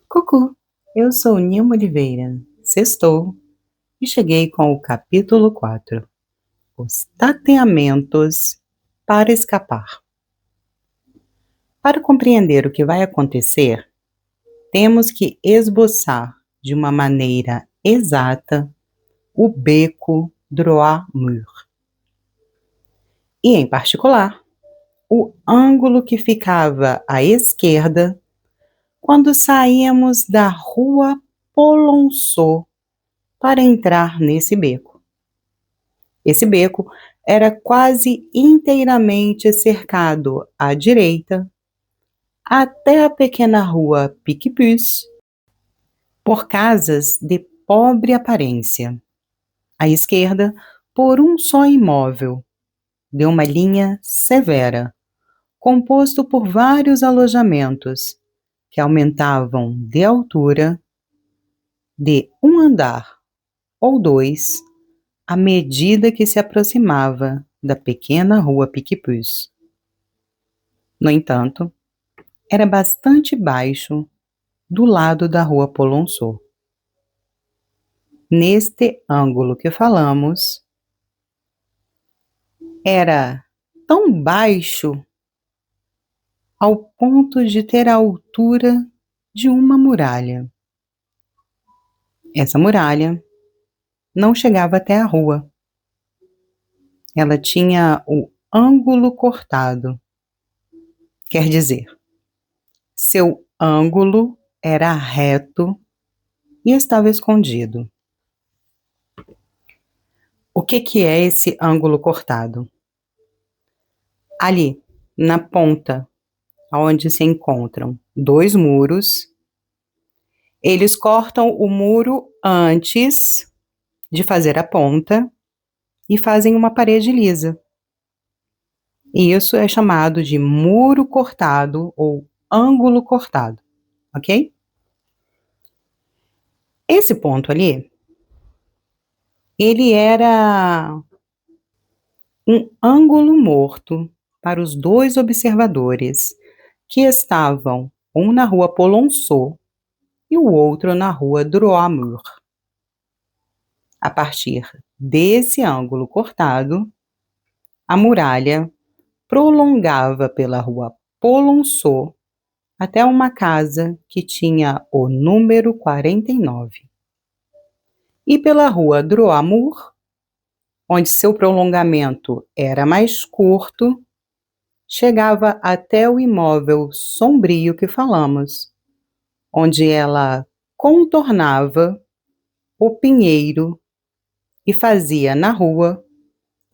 Cucu, eu sou Nilma Oliveira. Sextou e cheguei com o capítulo 4. Os tateamentos para escapar. Para compreender o que vai acontecer, temos que esboçar de uma maneira exata o beco droit-mur. E, em particular, o ângulo que ficava à esquerda quando saíamos da rua Polonceau para entrar nesse beco. Esse beco era quase inteiramente cercado à direita, até a pequena rua Picpus, por casas de pobre aparência. À esquerda, por um só imóvel, de uma linha severa, composto por vários alojamentos, que aumentavam de altura de um andar ou dois à medida que se aproximava da pequena rua Picpus. No entanto, era bastante baixo do lado da rua Polonceau. Neste ângulo que falamos, era tão baixo ao ponto de ter a altura de uma muralha. Essa muralha não chegava até a rua. Ela tinha o ângulo cortado. Quer dizer, seu ângulo era reto e estava escondido. O que é esse ângulo cortado? Ali, na ponta, onde se encontram dois muros, eles cortam o muro antes de fazer a ponta e fazem uma parede lisa. E isso é chamado de muro cortado ou ângulo cortado, ok? Esse ponto ali, ele era um ângulo morto para os dois observadores que estavam um na rua Polonceau e o outro na rua Droit-Mur. A partir desse ângulo cortado, a muralha prolongava pela rua Polonceau até uma casa que tinha o número 49. E pela rua Droit-Mur, onde seu prolongamento era mais curto, chegava até o imóvel sombrio que falamos, onde ela contornava o pinheiro e fazia na rua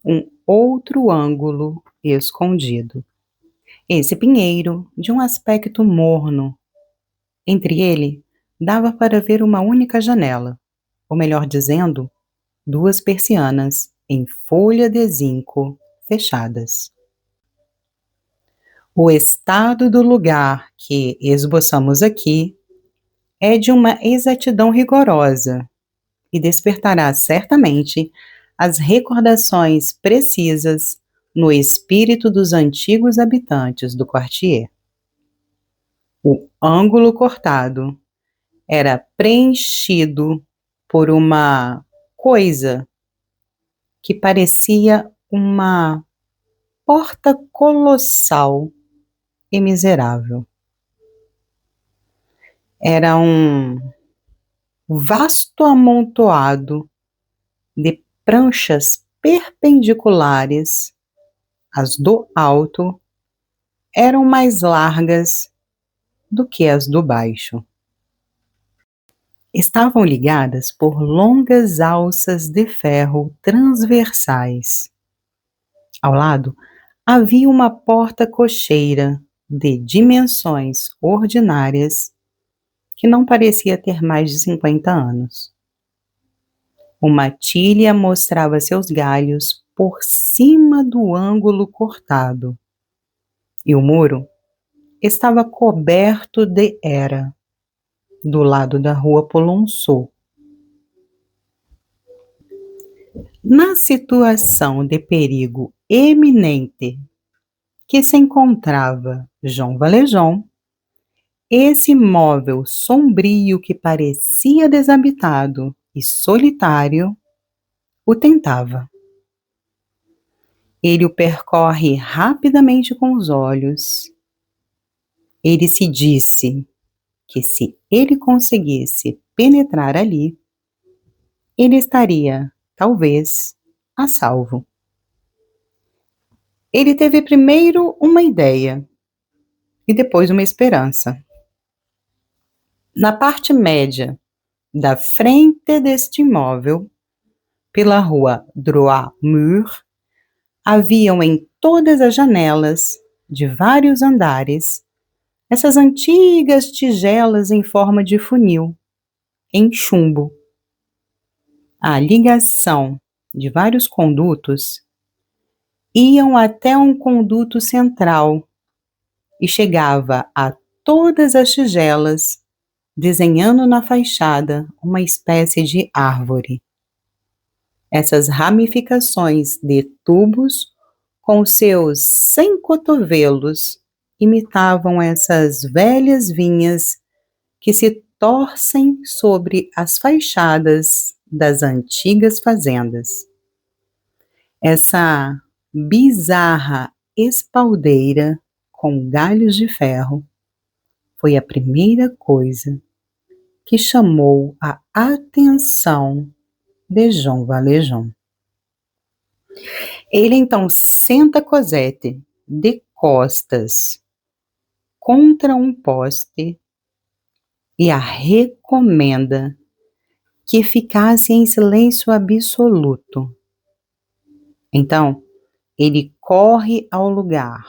um outro ângulo escondido. Esse pinheiro, de um aspecto morno, entre ele dava para ver uma única janela, ou melhor dizendo, duas persianas em folha de zinco fechadas. O estado do lugar que esboçamos aqui é de uma exatidão rigorosa e despertará certamente as recordações precisas no espírito dos antigos habitantes do quartier. O ângulo cortado era preenchido por uma coisa que parecia uma porta colossal e miserável. Era um vasto amontoado de pranchas perpendiculares, as do alto eram mais largas do que as do baixo. Estavam ligadas por longas alças de ferro transversais. Ao lado havia uma porta cocheira de dimensões ordinárias que não parecia ter mais de 50 anos. Uma tilha mostrava seus galhos por cima do ângulo cortado, e o muro estava coberto de era, do lado da rua Polonceau. Na situação de perigo eminente que se encontrava Jean Valjean, esse móvel sombrio que parecia desabitado e solitário o tentava. Ele o percorre rapidamente com os olhos. Ele se disse que se ele conseguisse penetrar ali, ele estaria, talvez, a salvo. Ele teve primeiro uma ideia e depois uma esperança. Na parte média da frente deste imóvel, pela rua Droit Mur, haviam em todas as janelas de vários andares essas antigas tigelas em forma de funil, em chumbo. A ligação de vários condutos iam até um conduto central e chegava a todas as tigelas, desenhando na fachada uma espécie de árvore. Essas ramificações de tubos, com seus 100 cotovelos, imitavam essas velhas vinhas que se torcem sobre as fachadas das antigas fazendas. Essa bizarra espaldeira com galhos de ferro foi a primeira coisa que chamou a atenção de Jean Valjean. Ele então senta Cosette de costas contra um poste e a recomenda que ficasse em silêncio absoluto. Então, ele corre ao lugar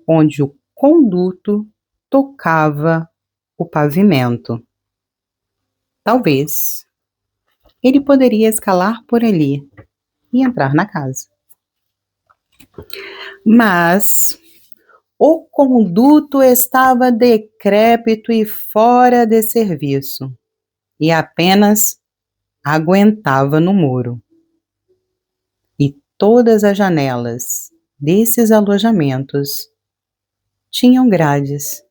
onde o conduto tocava o pavimento. Talvez ele poderia escalar por ali e entrar na casa. Mas o conduto estava decrépito e fora de serviço, e apenas aguentava no muro. E todas as janelas desses alojamentos tinham grades,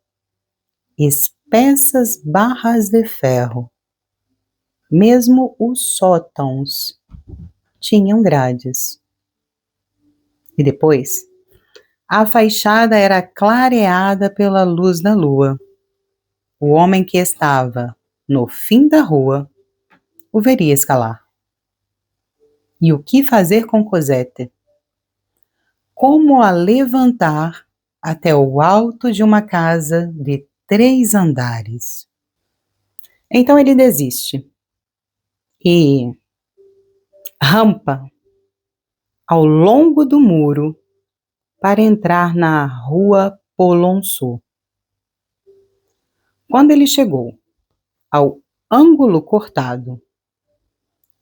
espessas barras de ferro. Mesmo os sótãos tinham grades. E depois, a fachada era clareada pela luz da lua. O homem que estava no fim da rua o veria escalar. E o que fazer com Cosette? Como a levantar até o alto de uma casa de 3 andares? Então ele desiste e rampa ao longo do muro para entrar na rua Polonceau. Quando ele chegou ao ângulo cortado,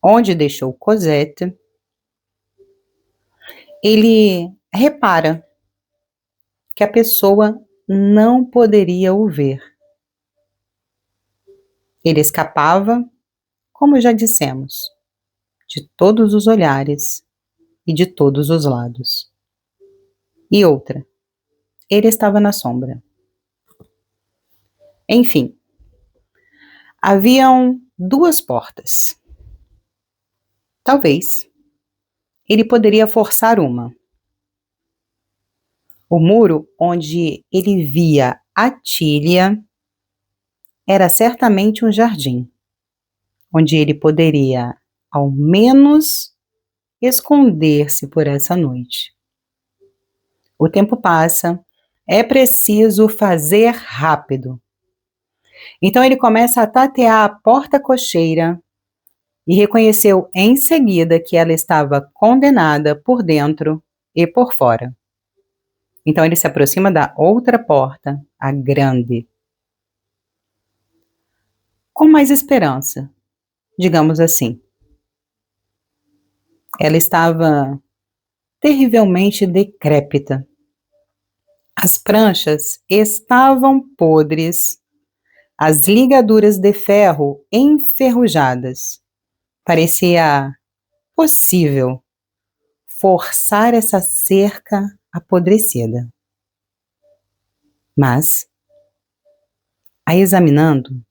onde deixou Cosette, ele repara que a pessoa não poderia o ver. Ele escapava, como já dissemos, de todos os olhares e de todos os lados. E outra, ele estava na sombra. Enfim, haviam 2 portas. Talvez ele poderia forçar uma. O muro onde ele via a Tília era certamente um jardim, onde ele poderia, ao menos, esconder-se por essa noite. O tempo passa, é preciso fazer rápido. Então ele começa a tatear a porta cocheira e reconheceu em seguida que ela estava condenada por dentro e por fora. Então ele se aproxima da outra porta, a grande, com mais esperança, digamos assim. Ela estava terrivelmente decrépita. As pranchas estavam podres, as ligaduras de ferro enferrujadas. Parecia possível forçar essa cerca apodrecida. Mas A examinando,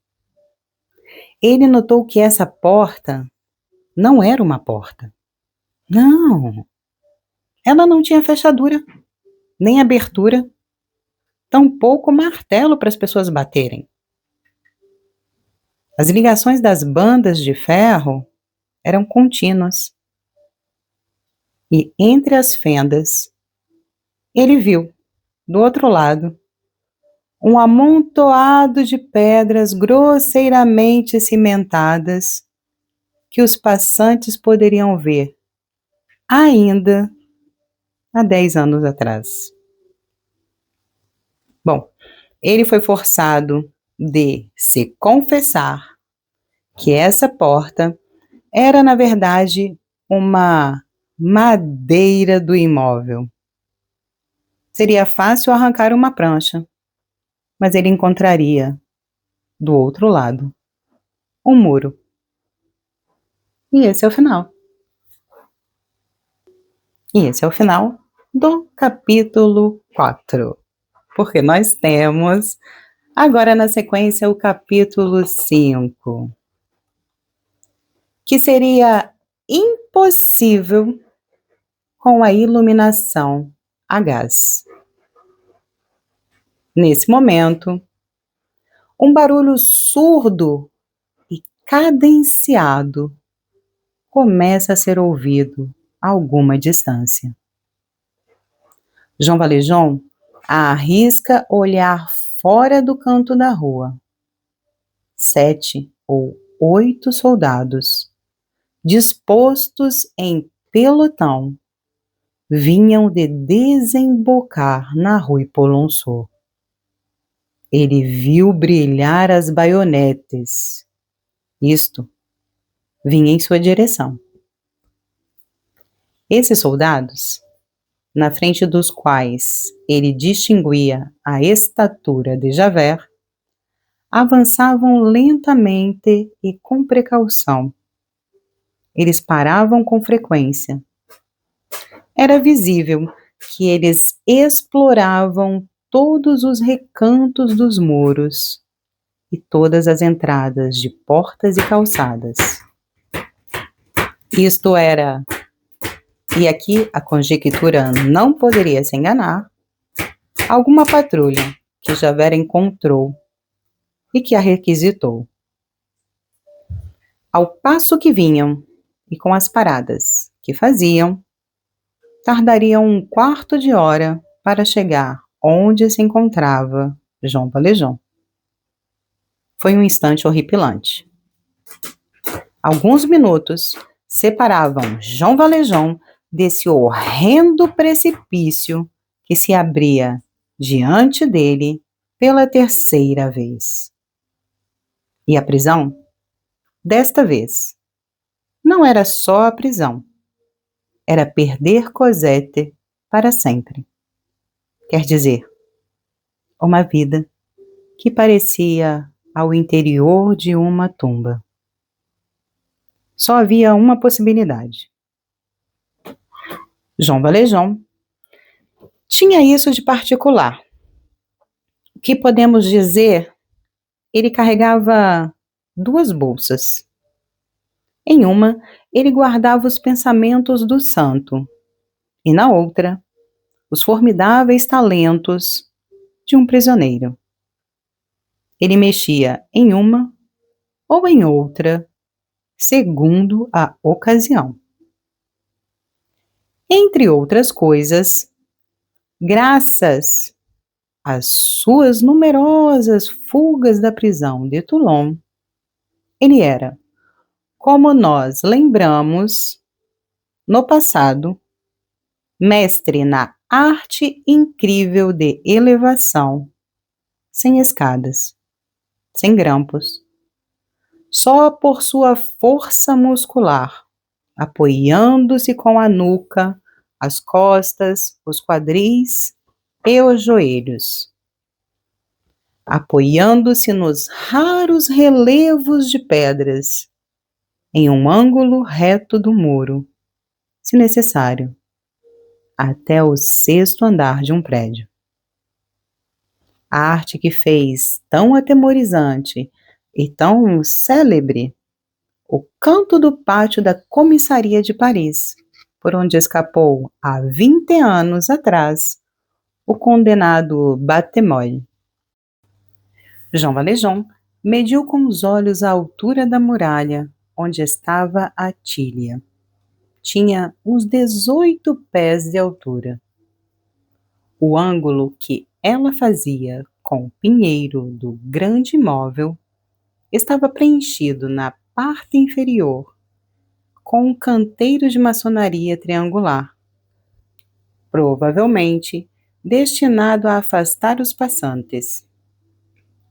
ele notou que essa porta não era uma porta. Não, ela não tinha fechadura, nem abertura, tampouco martelo para as pessoas baterem. As ligações das bandas de ferro eram contínuas. E entre as fendas, ele viu, do outro lado, um amontoado de pedras grosseiramente cimentadas que os passantes poderiam ver ainda há 10 anos atrás. Bom, ele foi forçado de se confessar que essa porta era, na verdade, uma madeira do imóvel. Seria fácil arrancar uma prancha, mas ele encontraria, do outro lado, um muro. E esse é o final. E esse é o final do capítulo 4. Porque nós temos, agora na sequência, o capítulo 5. Que seria impossível com a iluminação a gás. Nesse momento, um barulho surdo e cadenciado começa a ser ouvido a alguma distância. João Valjean arrisca olhar fora do canto da rua. 7 ou 8 soldados, dispostos em pelotão, vinham de desembocar na rue Polonceau. Ele viu brilhar as baionetes. Isto vinha em sua direção. Esses soldados, na frente dos quais ele distinguia a estatura de Javert, avançavam lentamente e com precaução. Eles paravam com frequência. Era visível que eles exploravam todos os recantos dos muros e todas as entradas de portas e calçadas. Isto era, e aqui a conjectura não poderia se enganar, alguma patrulha que Javert encontrou e que a requisitou. Ao passo que vinham e com as paradas que faziam, tardariam um quarto de hora para chegar onde se encontrava João Valjean. Foi um instante horripilante. Alguns minutos separavam João Valjean desse horrendo precipício que se abria diante dele pela terceira vez. E a prisão, desta vez, não era só a prisão, era perder Cosette para sempre. Quer dizer, uma vida que parecia ao interior de uma tumba. Só havia uma possibilidade. João Valjean tinha isso de particular. O que podemos dizer? Ele carregava 2 bolsas. Em uma, ele guardava os pensamentos do santo, e na outra, os formidáveis talentos de um prisioneiro. Ele mexia em uma ou em outra, segundo a ocasião. Entre outras coisas, graças às suas numerosas fugas da prisão de Toulon, ele era, como nós lembramos, no passado, mestre na arte incrível de elevação, sem escadas, sem grampos, só por sua força muscular, apoiando-se com a nuca, as costas, os quadris e os joelhos, apoiando-se nos raros relevos de pedras, em um ângulo reto do muro, se necessário, até o 6º andar de um prédio. A arte que fez tão atemorizante e tão célebre o canto do pátio da comissaria de Paris, por onde escapou há 20 anos atrás o condenado Batemolle. Jean Valjean mediu com os olhos a altura da muralha onde estava a Tília. Tinha uns 18 pés de altura. O ângulo que ela fazia com o pinheiro do grande imóvel estava preenchido na parte inferior com um canteiro de maçonaria triangular, provavelmente destinado a afastar os passantes.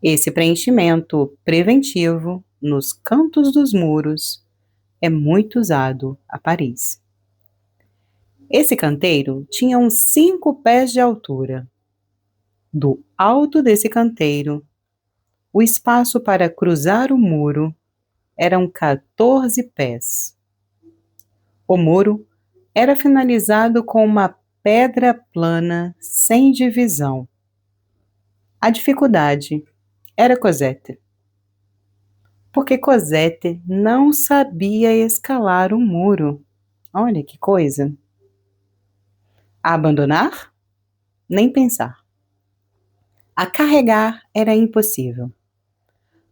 Esse preenchimento preventivo nos cantos dos muros é muito usado a Paris. Esse canteiro tinha uns 5 pés de altura. Do alto desse canteiro, o espaço para cruzar o muro eram 14 pés. O muro era finalizado com uma pedra plana sem divisão. A dificuldade era Cosette, porque Cosette não sabia escalar o muro. Olha que coisa! Abandonar? Nem pensar. A carregar era impossível.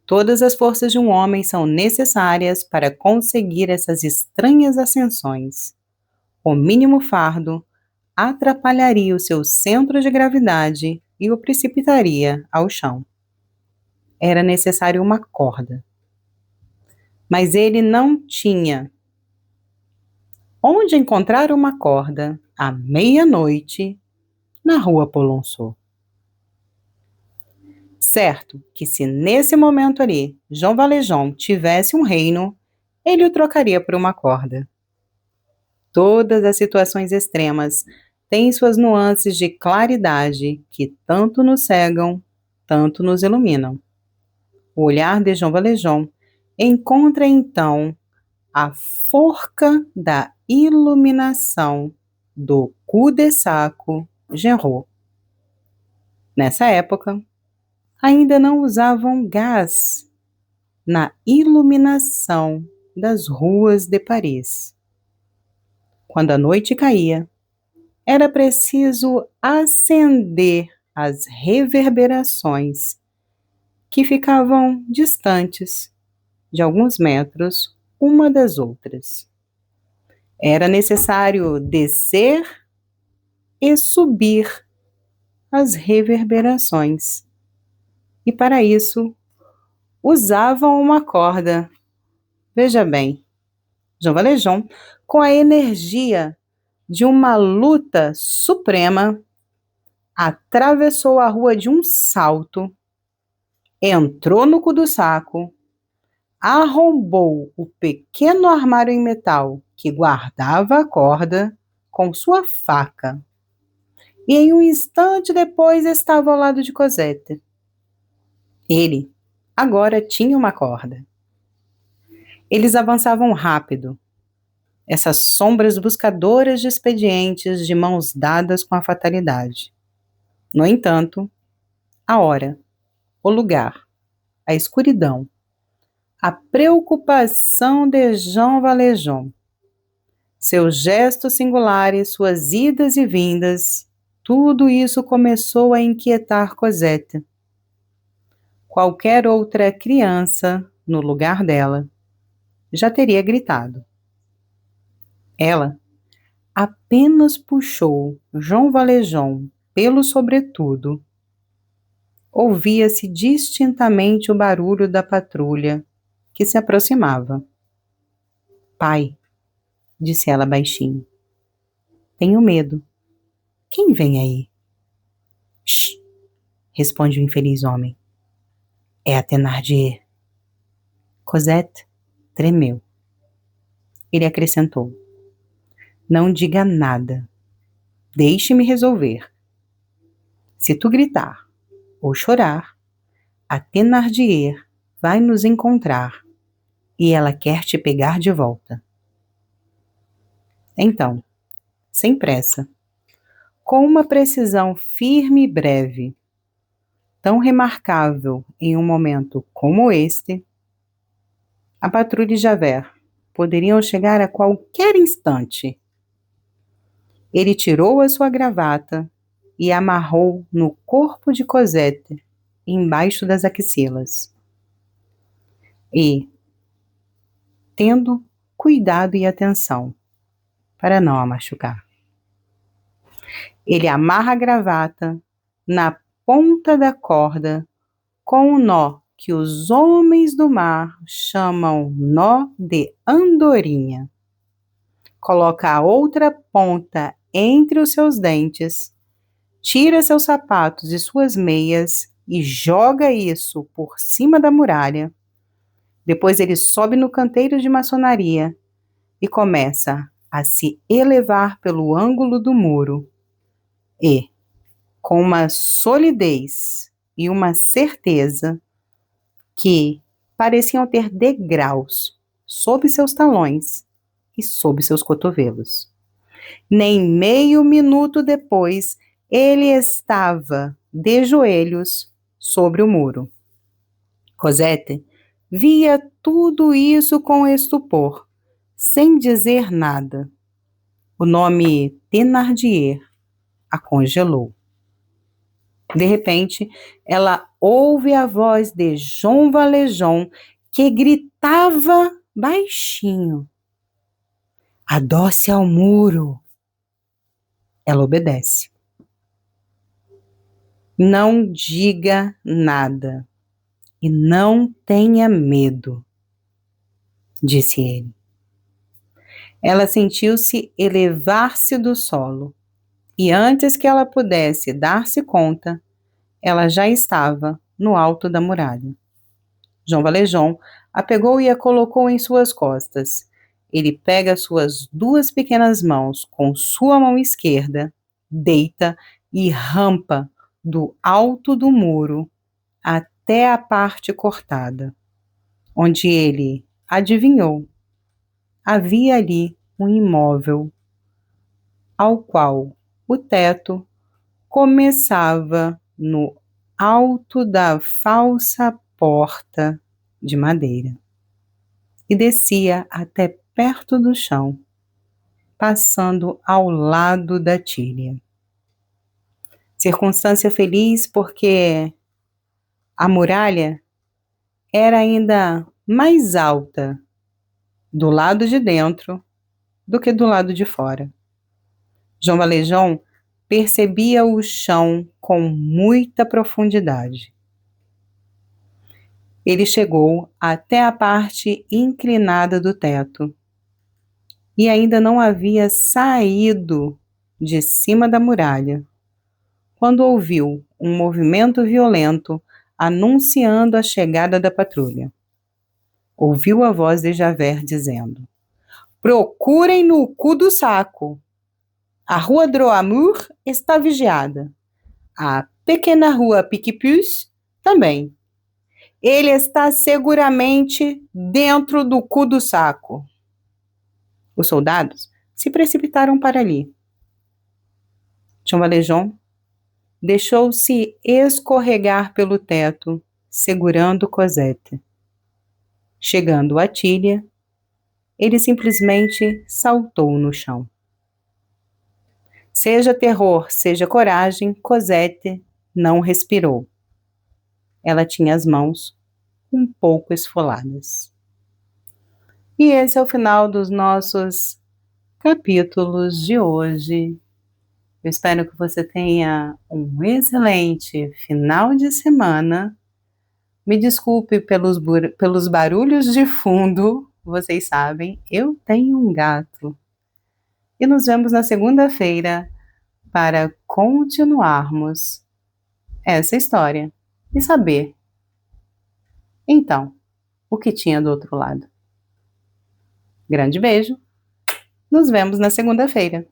Todas as forças de um homem são necessárias para conseguir essas estranhas ascensões. O mínimo fardo atrapalharia o seu centro de gravidade e o precipitaria ao chão. Era necessário uma corda. Mas ele não tinha. Onde encontrar uma corda à meia-noite na rua Polonceau? Certo que se nesse momento ali Jean Valjean tivesse um reino, ele o trocaria por uma corda. Todas as situações extremas têm suas nuances de claridade que tanto nos cegam, tanto nos iluminam. O olhar de Jean Valjean encontra então a forca da iluminação do cul-de-sac Genrot. Nessa época, ainda não usavam gás na iluminação das ruas de Paris. Quando a noite caía, era preciso acender as reverberações que ficavam distantes de alguns metros uma das outras. Era necessário descer e subir as reverberações. E para isso, usavam uma corda. Veja bem, Jean Valjean, com a energia de uma luta suprema, atravessou a rua de um salto, entrou no cu-do-saco, arrombou o pequeno armário em metal que guardava a corda com sua faca. E em um instante depois estava ao lado de Cosette. Ele agora tinha uma corda. Eles avançavam rápido, essas sombras buscadoras de expedientes de mãos dadas com a fatalidade. No entanto, a hora, o lugar, a escuridão, a preocupação de Jean Valjean, seus gestos singulares, suas idas e vindas, tudo isso começou a inquietar Cosette. Qualquer outra criança, no lugar dela, já teria gritado. Ela apenas puxou Jean Valjean pelo sobretudo. Ouvia-se distintamente o barulho da patrulha que se aproximava. Pai, disse ela baixinho, tenho medo. Quem vem aí? Shh, responde o infeliz homem. É a Thénardier. Cosette tremeu. Ele acrescentou, não diga nada. Deixe-me resolver. Se tu gritar ou chorar, a Thénardier vai nos encontrar e ela quer te pegar de volta. Então, sem pressa, com uma precisão firme e breve, tão remarcável em um momento como este, a patrulha e Javert poderiam chegar a qualquer instante. Ele tirou a sua gravata e amarrou no corpo de Cosette, embaixo das axilas. E, tendo cuidado e atenção para não a machucar, ele amarra a gravata na ponta da corda com um nó que os homens do mar chamam nó de andorinha. Coloca a outra ponta entre os seus dentes, tira seus sapatos e suas meias e joga isso por cima da muralha. Depois ele sobe no canteiro de maçonaria e começa a se elevar pelo ângulo do muro. E, com uma solidez e uma certeza que pareciam ter degraus sob seus talões e sob seus cotovelos. Nem meio minuto depois, ele estava de joelhos sobre o muro. Cosette via tudo isso com estupor, sem dizer nada. O nome Thénardier a congelou. De repente, ela ouve a voz de Jean Valjean, que gritava baixinho: "Adoce ao muro!" Ela obedece. Não diga nada e não tenha medo, disse ele. Ela sentiu-se elevar-se do solo e antes que ela pudesse dar-se conta, ela já estava no alto da muralha. Jean Valjean a pegou e a colocou em suas costas. Ele pega suas duas pequenas mãos com sua mão esquerda, deita e rampa do alto do muro até a parte cortada, onde ele adivinhou. Havia ali um imóvel, ao qual o teto começava no alto da falsa porta de madeira e descia até perto do chão, passando ao lado da tilha. Circunstância feliz porque a muralha era ainda mais alta do lado de dentro do que do lado de fora. Jean Valjean percebia o chão com muita profundidade. Ele chegou até a parte inclinada do teto e ainda não havia saído de cima da muralha, quando ouviu um movimento violento anunciando a chegada da patrulha. Ouviu a voz de Javert dizendo: "Procurem no cu do saco. A rua Droit-Mur está vigiada. A pequena rua Picpus também. Ele está seguramente dentro do cu do saco." Os soldados se precipitaram para ali. Jean Valjean deixou-se escorregar pelo teto, segurando Cosette. Chegando à tilha, ele simplesmente saltou no chão. Seja terror, seja coragem, Cosette não respirou. Ela tinha as mãos um pouco esfoladas. E esse é o final dos nossos capítulos de hoje. Eu espero que você tenha um excelente final de semana. Me desculpe pelos barulhos de fundo, vocês sabem, eu tenho um gato. E nos vemos na segunda-feira para continuarmos essa história e saber, então, o que tinha do outro lado. Grande beijo, nos vemos na segunda-feira.